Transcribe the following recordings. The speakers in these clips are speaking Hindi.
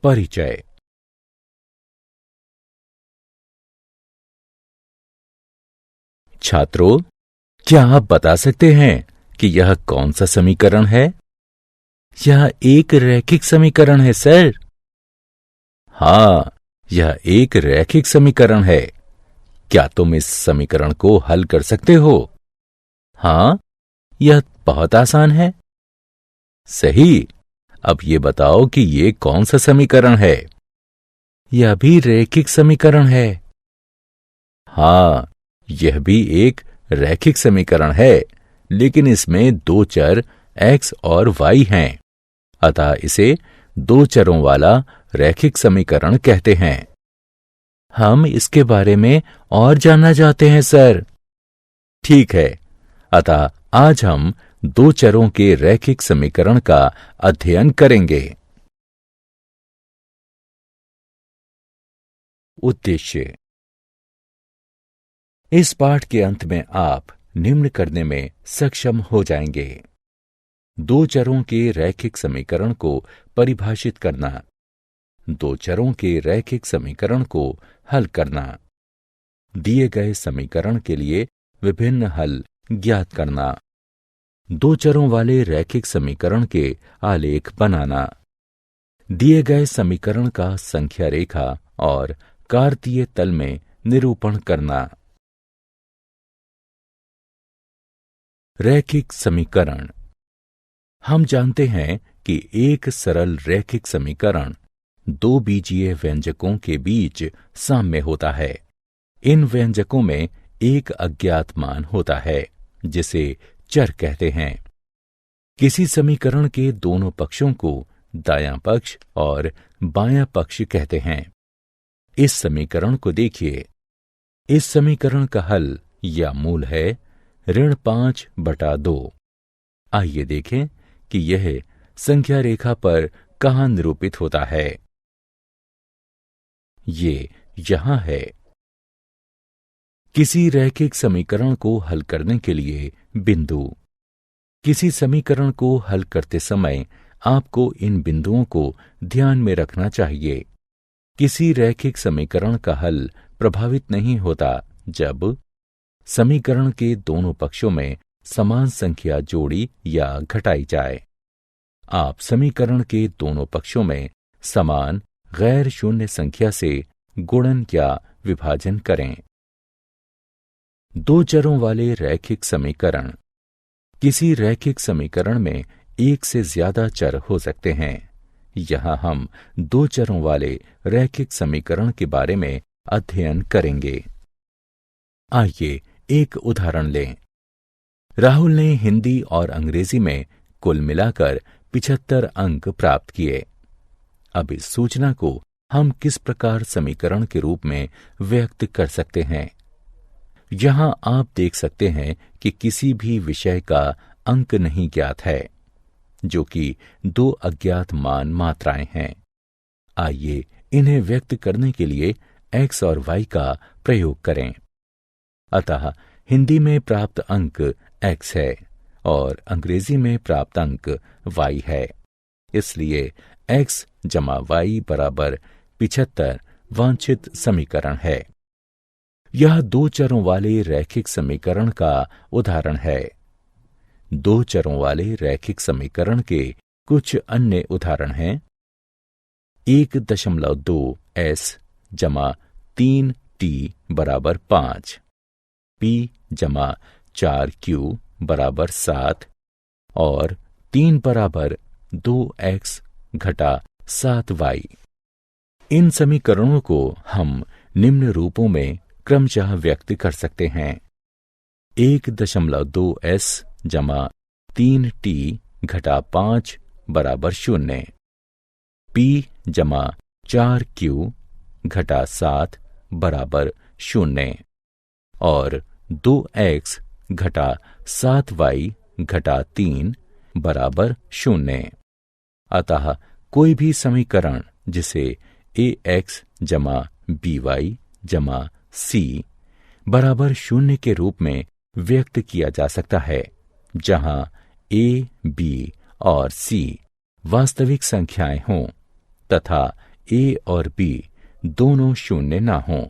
परिचय। छात्रों, क्या आप बता सकते हैं कि यह कौन सा समीकरण है? यह एक रैखिक समीकरण है सर। हाँ, यह एक रैखिक समीकरण है। क्या तुम इस समीकरण को हल कर सकते हो? हाँ, यह बहुत आसान है। सही। अब ये बताओ कि ये कौन सा समीकरण है? यह भी रैखिक समीकरण है। हाँ, यह भी एक रैखिक समीकरण है, लेकिन इसमें दो चर x और y हैं, अतः इसे दो चरों वाला रैखिक समीकरण कहते हैं। हम इसके बारे में और जानना चाहते हैं सर। ठीक है, अतः आज हम दो चरों के रैखिक समीकरण का अध्ययन करेंगे। उद्देश्य। इस पाठ के अंत में आप निम्न करने में सक्षम हो जाएंगे। दो चरों के रैखिक समीकरण को परिभाषित करना, दो चरों के रैखिक समीकरण को हल करना, दिए गए समीकरण के लिए विभिन्न हल ज्ञात करना, दो चरों वाले रैखिक समीकरण के आलेख बनाना, दिए गए समीकरण का संख्या रेखा और कार्तीय तल में निरूपण करना। रैखिक समीकरण। हम जानते हैं कि एक सरल रैखिक समीकरण दो बीजीय व्यंजकों के बीच साम्य होता है। इन व्यंजकों में एक अज्ञात मान होता है, जिसे चर कहते हैं। किसी समीकरण के दोनों पक्षों को दायां पक्ष और बायां पक्ष कहते हैं। इस समीकरण को देखिए। इस समीकरण का हल या मूल है ऋण 5/2। आइए देखें कि यह संख्या रेखा पर कहाँ निरूपित होता है। ये यहां है। किसी रैखिक समीकरण को हल करने के लिए बिंदु। किसी समीकरण को हल करते समय आपको इन बिंदुओं को ध्यान में रखना चाहिए। किसी रैखिक समीकरण का हल प्रभावित नहीं होता जब समीकरण के दोनों पक्षों में समान संख्या जोड़ी या घटाई जाए। आप समीकरण के दोनों पक्षों में समान गैर शून्य संख्या से गुणन या विभाजन करें। दो चरों वाले रैखिक समीकरण। किसी रैखिक समीकरण में एक से ज्यादा चर हो सकते हैं। यहां हम दो चरों वाले रैखिक समीकरण के बारे में अध्ययन करेंगे। आइए एक उदाहरण लें। राहुल ने हिंदी और अंग्रेजी में कुल मिलाकर 75 अंक प्राप्त किए। अब इस सूचना को हम किस प्रकार समीकरण के रूप में व्यक्त कर सकते हैं? यहां आप देख सकते हैं कि किसी भी विषय का अंक नहीं ज्ञात है, जो कि दो अज्ञात मान मात्राएं हैं। आइए इन्हें व्यक्त करने के लिए x और y का प्रयोग करें। अतः हिंदी में प्राप्त अंक x है और अंग्रेजी में प्राप्त अंक y है। इसलिए x जमा y बराबर 75 वांछित समीकरण है। यह दो चरों वाले रैखिक समीकरण का उदाहरण है। दो चरों वाले रैखिक समीकरण के कुछ अन्य उदाहरण हैं। 1.2 s जमा 3t बराबर 5, p जमा 4q बराबर 7 और 3 बराबर 2x घटा 7y। इन समीकरणों को हम निम्न रूपों में क्रमशः व्यक्त कर सकते हैं। 1.2 s जमा 3t घटा 5 बराबर 0, p जमा 4q घटा 7 बराबर 0 और 2x घटा 7y घटा 3 बराबर 0। अतः कोई भी समीकरण जिसे ax जमा by जमा c बराबर 0 के रूप में व्यक्त किया जा सकता है, जहां a, b और c वास्तविक संख्याएं हों तथा ए और बी दोनों शून्य ना हों।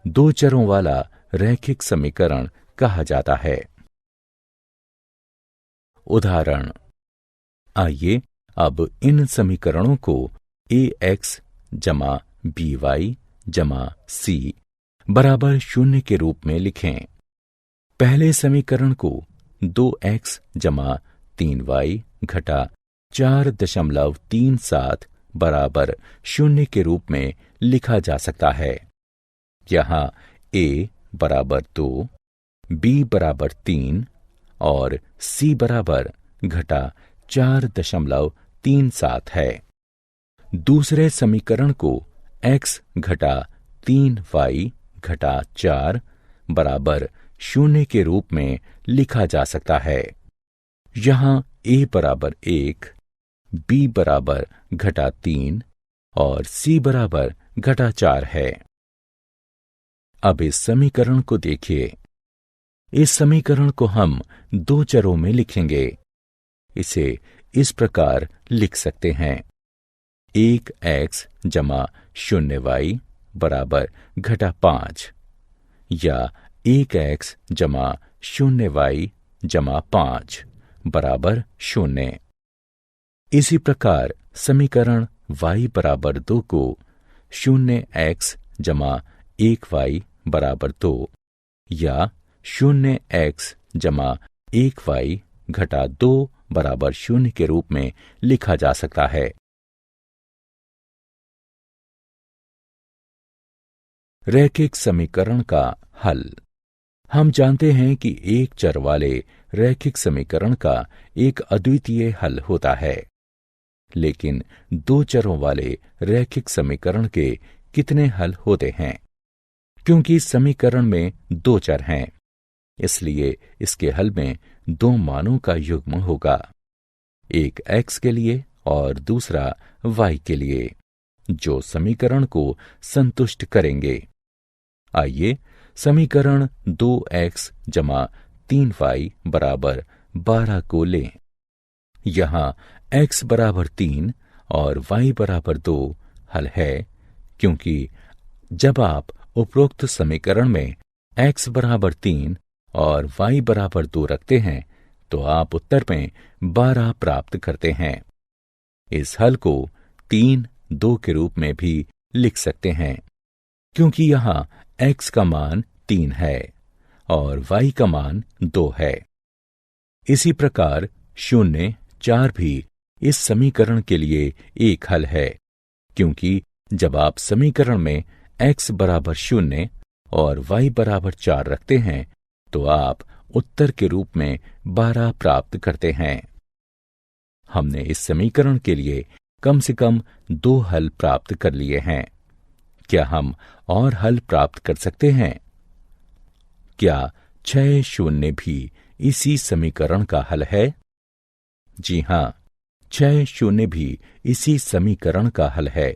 दो चरों वाला रैखिक समीकरण कहा जाता है। उदाहरण, आइए अब इन समीकरणों को ax जमा by जमा c बराबर 0 के रूप में लिखें। पहले समीकरण को 2x जमा 3y घटा 4.37 बराबर 0 के रूप में लिखा जा सकता है। यहाँ a बराबर 2, b बराबर 3 और c बराबर घटा 4.37 है। दूसरे समीकरण को x घटा 3y घटा 4 बराबर 0 के रूप में लिखा जा सकता है। यहाँ a बराबर 1, b बराबर घटा 3 और c बराबर घटा 4 है। अब इस समीकरण को देखिए। इस समीकरण को हम दो चरों में लिखेंगे। इसे इस प्रकार लिख सकते हैं, 1x जमा 0y बराबर घटा 5 या 1x जमा 0y जमा 5 बराबर 0। इसी प्रकार समीकरण y बराबर 2 को 0x जमा 1y बराबर 2 या 0x जमा 1y घटा 2 बराबर 0 के रूप में लिखा जा सकता है। रैखिक समीकरण का हल। हम जानते हैं कि एक चर वाले रैखिक समीकरण का एक अद्वितीय हल होता है, लेकिन दो चरों वाले रैखिक समीकरण के कितने हल होते हैं? क्योंकि समीकरण में दो चर हैं, इसलिए इसके हल में दो मानों का युग्म होगा, एक x के लिए और दूसरा y के लिए, जो समीकरण को संतुष्ट करेंगे। आइए समीकरण 2x जमा 3y बराबर 12 को लें। यहाँ x बराबर 3 और y बराबर 2 हल है, क्योंकि जब आप उपरोक्त समीकरण में x बराबर 3 और y बराबर 2 रखते हैं तो आप उत्तर में 12 प्राप्त करते हैं। इस हल को 3, 2 के रूप में भी लिख सकते हैं, क्योंकि यहाँ x का मान 3 है और y का मान 2 है। इसी प्रकार 0, 4 भी इस समीकरण के लिए एक हल है, क्योंकि जब आप समीकरण में x बराबर 0 और y बराबर 4 रखते हैं तो आप उत्तर के रूप में 12 प्राप्त करते हैं। हमने इस समीकरण के लिए कम से कम 2 हल प्राप्त कर लिए हैं। क्या हम और हल प्राप्त कर सकते हैं? क्या 6 शून्य भी इसी समीकरण का हल है? जी हां, 6 शून्य भी इसी समीकरण का हल है,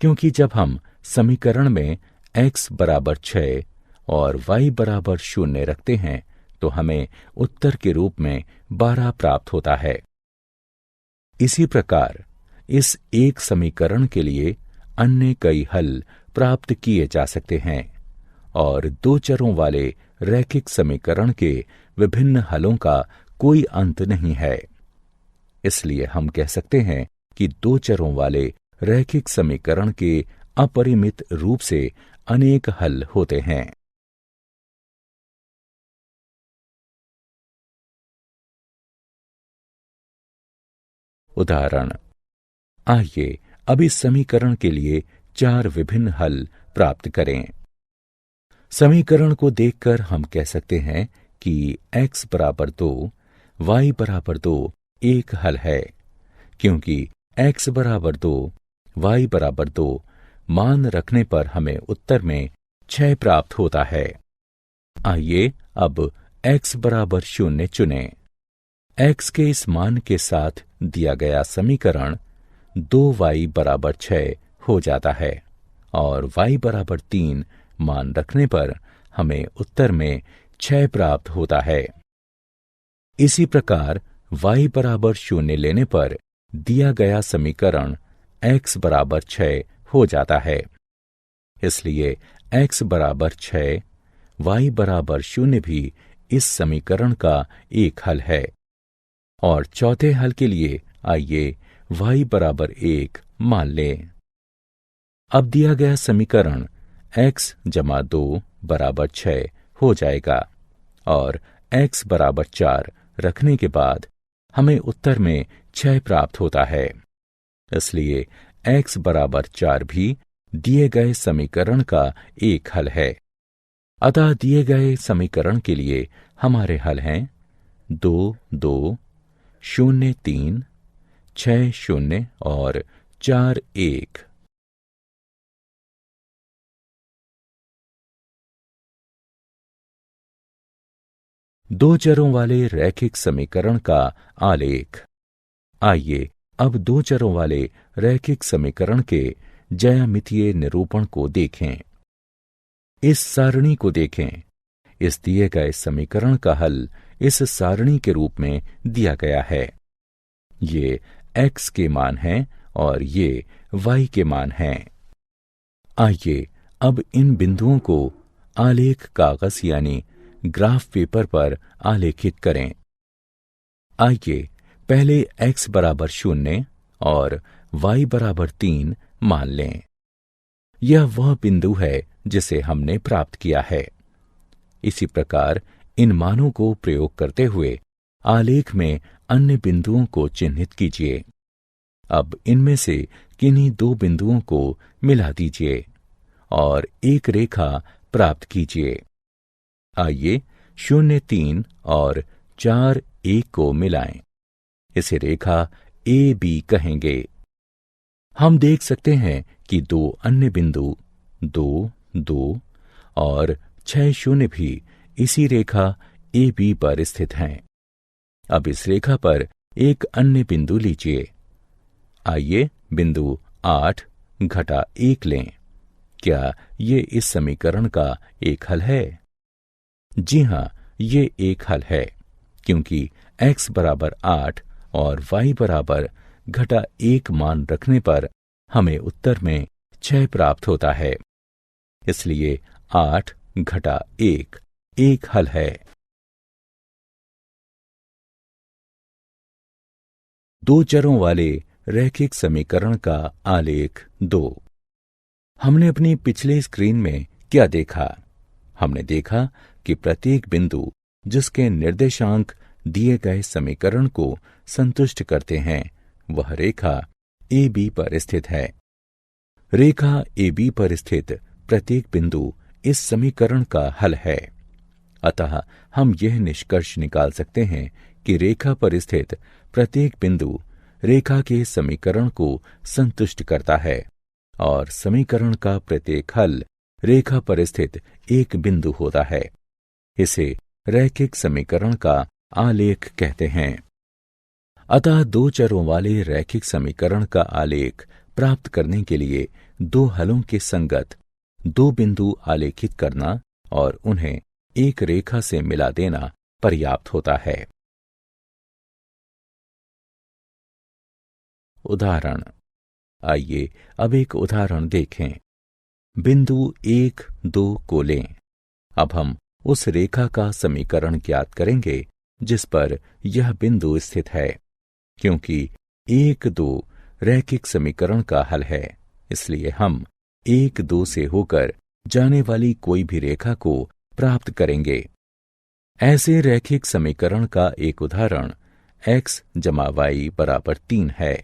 क्योंकि जब हम समीकरण में x बराबर 6 और y बराबर 0 रखते हैं तो हमें उत्तर के रूप में 12 प्राप्त होता है। इसी प्रकार इस एक समीकरण के लिए अन्य कई हल प्राप्त किए जा सकते हैं और दो चरों वाले रैखिक समीकरण के विभिन्न हलों का कोई अंत नहीं है। इसलिए हम कह सकते हैं कि दो चरों वाले रैखिक समीकरण के अपरिमित रूप से अनेक हल होते हैं। उदाहरण, आइए अब इस समीकरण के लिए 4 विभिन्न हल प्राप्त करें। समीकरण को देखकर हम कह सकते हैं कि x बराबर 2, y बराबर 2 एक हल है, क्योंकि x बराबर 2, y बराबर 2 मान रखने पर हमें उत्तर में 6 प्राप्त होता है। आइए अब x बराबर 0 चुनें। x के इस मान के साथ दिया गया समीकरण 2y बराबर 6 हो जाता है और y बराबर 3 मान रखने पर हमें उत्तर में 6 प्राप्त होता है। इसी प्रकार y बराबर 0 लेने पर दिया गया समीकरण x बराबर 6 हो जाता है। इसलिए x बराबर 6, y बराबर 0 भी इस समीकरण का एक हल है। और चौथे हल के लिए आइए y बराबर 1 मान लें। अब दिया गया समीकरण x जमा 2 बराबर 6 हो जाएगा और x बराबर 4 रखने के बाद हमें उत्तर में 6 प्राप्त होता है। इसलिए x बराबर 4 भी दिए गए समीकरण का एक हल है। अतः दिए गए समीकरण के लिए हमारे हल हैं 2, 2, 0, 3, 6, 0 और 4, 1। दो चरों वाले रैखिक समीकरण का आलेख। आइए अब दो चरों वाले रैखिक समीकरण के ज्यामितीय निरूपण को देखें। इस सारणी को देखें। इस दिए गए समीकरण का हल इस सारणी के रूप में दिया गया है। ये x के मान हैं और ये y के मान हैं। आइए अब इन बिंदुओं को आलेख कागज यानी ग्राफ पेपर पर आलेखित करें। आइए पहले x बराबर 0 और y बराबर 3 मान लें। यह वह बिंदु है जिसे हमने प्राप्त किया है। इसी प्रकार इन मानों को प्रयोग करते हुए आलेख में अन्य बिंदुओं को चिन्हित कीजिए। अब इनमें से किन्हीं दो बिंदुओं को मिला दीजिए और एक रेखा प्राप्त कीजिए। आइए 0, 3 और 4, 1 को मिलाएं। इसे रेखा AB कहेंगे। हम देख सकते हैं कि दो अन्य बिंदु 2, 2 और 6, 0 भी इसी रेखा AB पर स्थित हैं। अब इस रेखा पर एक अन्य बिंदु लीजिए। आइए बिंदु 8 घटा 1 लें। क्या ये इस समीकरण का एक हल है? जी हाँ, ये एक हल है, क्योंकि x बराबर 8 और y बराबर घटा 1 मान रखने पर हमें उत्तर में 6 प्राप्त होता है। इसलिए 8 घटा 1 एक हल है। दो चरों वाले रैखिक समीकरण का आलेख 2। हमने अपनी पिछली स्क्रीन में क्या देखा? हमने देखा कि प्रत्येक बिंदु जिसके निर्देशांक दिए गए समीकरण को संतुष्ट करते हैं, वह रेखा AB पर स्थित है। रेखा AB पर स्थित प्रत्येक बिंदु इस समीकरण का हल है। अतः हम यह निष्कर्ष निकाल सकते हैं कि रेखा पर स्थित प्रत्येक बिंदु रेखा के समीकरण को संतुष्ट करता है और समीकरण का प्रत्येक हल रेखा पर स्थित एक बिंदु होता है। इसे रैखिक समीकरण का आलेख कहते हैं। अतः दो चरों वाले रैखिक समीकरण का आलेख प्राप्त करने के लिए दो हलों के संगत दो बिंदु आलेखित करना और उन्हें एक रेखा से मिला देना पर्याप्त होता है। उदाहरण। आइए अब एक उदाहरण देखें। बिंदु 1, 2 को लें। अब हम उस रेखा का समीकरण ज्ञात करेंगे जिस पर यह बिंदु स्थित है। क्योंकि 1, 2 रैखिक समीकरण का हल है, इसलिए हम 1, 2 से होकर जाने वाली कोई भी रेखा को प्राप्त करेंगे। ऐसे रैखिक समीकरण का एक उदाहरण x जमा y बराबर 3 है,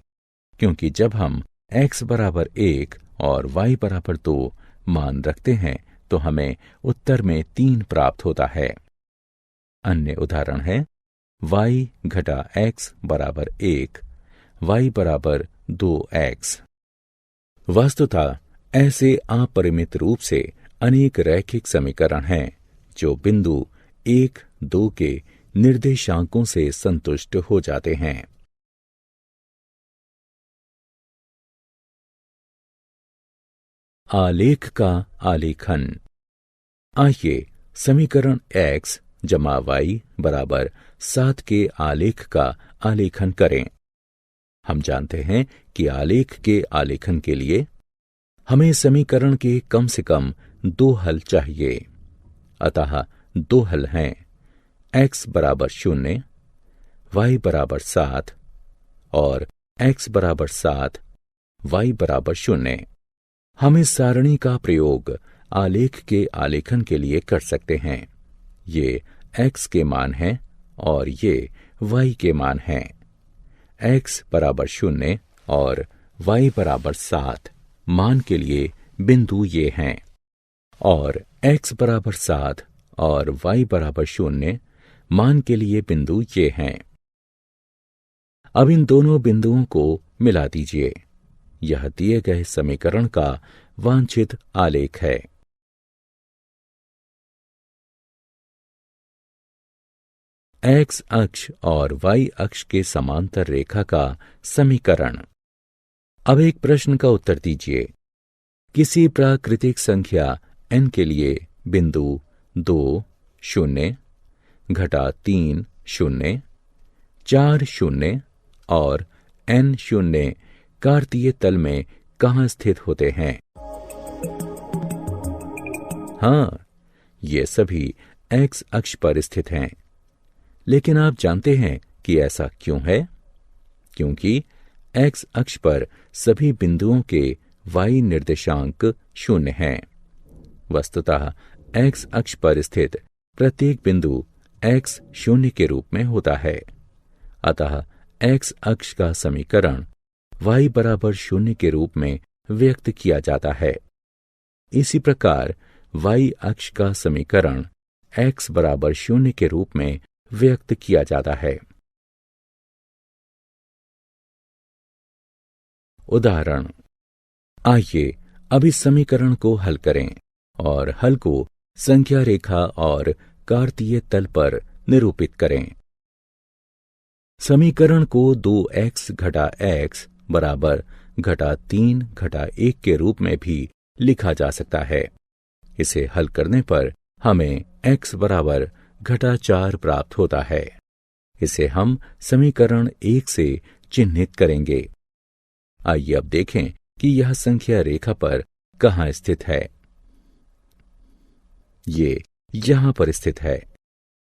क्योंकि जब हम x बराबर 1 और y बराबर 2 मान रखते हैं तो हमें उत्तर में 3 प्राप्त होता है। अन्य उदाहरण है y घटा x बराबर 1, y बराबर 2x। वस्तुतः ऐसे अपरिमित रूप से अनेक रैखिक समीकरण हैं जो बिंदु 1, 2 के निर्देशांकों से संतुष्ट हो जाते हैं। आलेख का आलेखन। आइए समीकरण x जमा y बराबर 7 के आलेख का आलेखन करें। हम जानते हैं कि आलेख के आलेखन के लिए हमें समीकरण के कम से कम 2 हल चाहिए। अतः 2 हल हैं x बराबर 0, y बराबर 7 और x बराबर 7, y बराबर 0। हम इस सारणी का प्रयोग आलेख के आलेखन के लिए कर सकते हैं। ये x के मान हैं और ये y के मान हैं। x बराबर 0 और y बराबर 7 मान के लिए बिंदु ये हैं और x बराबर 7 और y बराबर 0 मान के लिए बिंदु ये हैं। अब इन दोनों बिंदुओं को मिला दीजिए। यह दिए गए समीकरण का वांछित आलेख है। x अक्ष और y अक्ष के समांतर रेखा का समीकरण। अब एक प्रश्न का उत्तर दीजिए। किसी प्राकृतिक संख्या n के लिए बिंदु 2, 0, -3, 0, 4, 0 और n 0 कार्तीय तल में कहाँ स्थित होते हैं? हाँ, ये सभी x अक्ष पर स्थित हैं। लेकिन आप जानते हैं कि ऐसा क्यों है? क्योंकि x अक्ष पर सभी बिंदुओं के y निर्देशांक 0 हैं। वस्तुतः x अक्ष पर स्थित प्रत्येक बिंदु x 0 के रूप में होता है। अतः x अक्ष का समीकरण y बराबर 0 के रूप में व्यक्त किया जाता है। इसी प्रकार y अक्ष का समीकरण x बराबर 0 के रूप में व्यक्त किया जाता है। उदाहरण। आइए अब इस समीकरण को हल करें और हल को संख्या रेखा और कार्तीय तल पर निरूपित करें। समीकरण को 2x घटा x बराबर -3 घटा 1 के रूप में भी लिखा जा सकता है। इसे हल करने पर हमें x बराबर -4 प्राप्त होता है। इसे हम समीकरण 1 से चिन्हित करेंगे। आइए अब देखें कि यह संख्या रेखा पर कहाँ स्थित है। ये यहां पर स्थित है।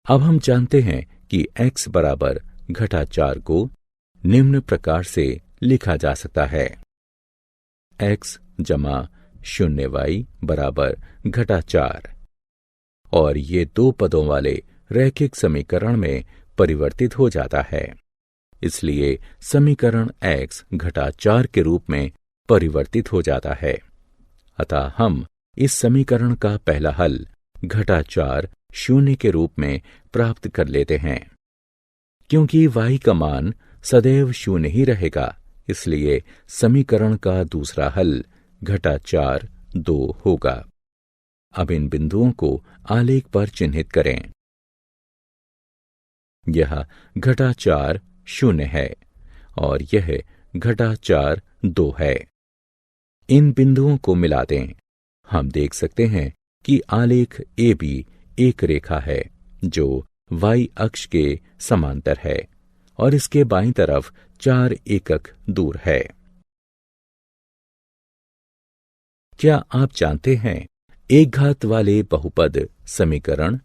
अब हम जानते हैं कि x बराबर -4 को निम्न प्रकार से लिखा जा सकता है। x जमा 0y बराबर -4 और ये 2 पदों वाले रैखिक समीकरण में परिवर्तित हो जाता है। इसलिए समीकरण x घटा 4 के रूप में परिवर्तित हो जाता है। अतः हम इस समीकरण का पहला हल -4 0 के रूप में प्राप्त कर लेते हैं। क्योंकि y का मान सदैव 0 ही रहेगा, इसलिए समीकरण का दूसरा हल -4 2 होगा। अब इन बिंदुओं को आलेख पर चिन्हित करें। यह -4 0 है और यह -4 2 है। इन बिंदुओं को मिला दें। हम देख सकते हैं कि आलेख AB एक रेखा है जो y अक्ष के समांतर है और इसके बाईं तरफ 4 एकक दूर है। क्या आप जानते हैं एक घात वाले बहुपद समीकरण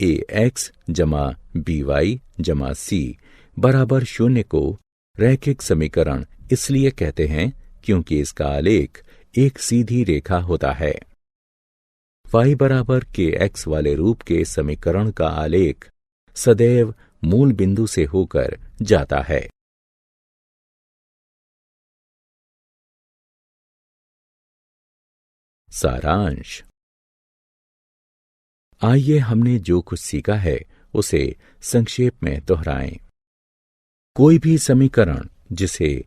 ax जमा by जमा c बराबर 0 को रैखिक समीकरण इसलिए कहते हैं क्योंकि इसका आलेख एक सीधी रेखा होता है। y बराबर kx वाले रूप के समीकरण का आलेख सदैव मूल बिंदु से होकर जाता है। सारांश। आइए हमने जो कुछ सीखा है उसे संक्षेप में दोहराएं। कोई भी समीकरण जिसे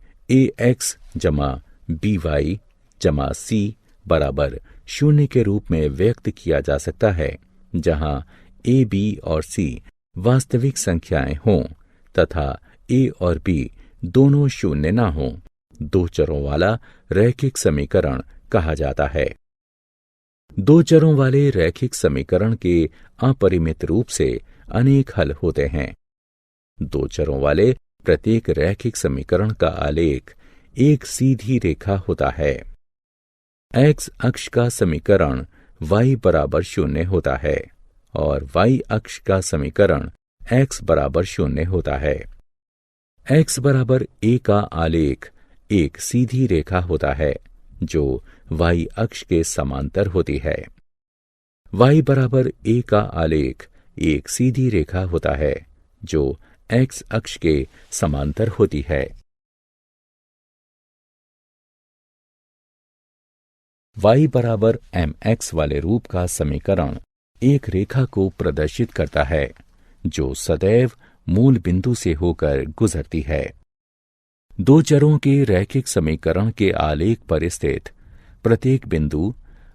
ax जमा by जमा c बराबर 0 के रूप में व्यक्त किया जा सकता है, जहां a, b और c वास्तविक संख्याएं हों तथा a और b दोनों 0 न हों, 2 चरों वाला रैखिक समीकरण कहा जाता है। 2 चरों वाले रैखिक समीकरण के अपरिमित रूप से अनेक हल होते हैं। 2 चरों वाले प्रत्येक रैखिक समीकरण का आलेख एक सीधी रेखा होता है। एक्स अक्ष का समीकरण y बराबर 0 होता है और y अक्ष का समीकरण x बराबर 0 होता है। x बराबर a का आलेख एक सीधी रेखा होता है जो y अक्ष के समांतर होती है। y बराबर a का आलेख एक सीधी रेखा होता है जो x अक्ष के समांतर होती है। y बराबर mx वाले रूप का समीकरण एक रेखा को प्रदर्शित करता है जो सदैव मूल बिंदु से होकर गुजरती है। दो चरों के रैखिक समीकरण के आलेख पर स्थित प्रत्येक बिंदु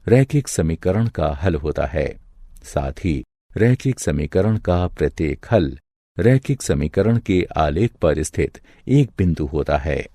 रैखिक समीकरण का हल होता है। साथ ही रैखिक समीकरण का प्रत्येक हल रैखिक समीकरण के आलेख पर स्थित एक बिंदु होता है।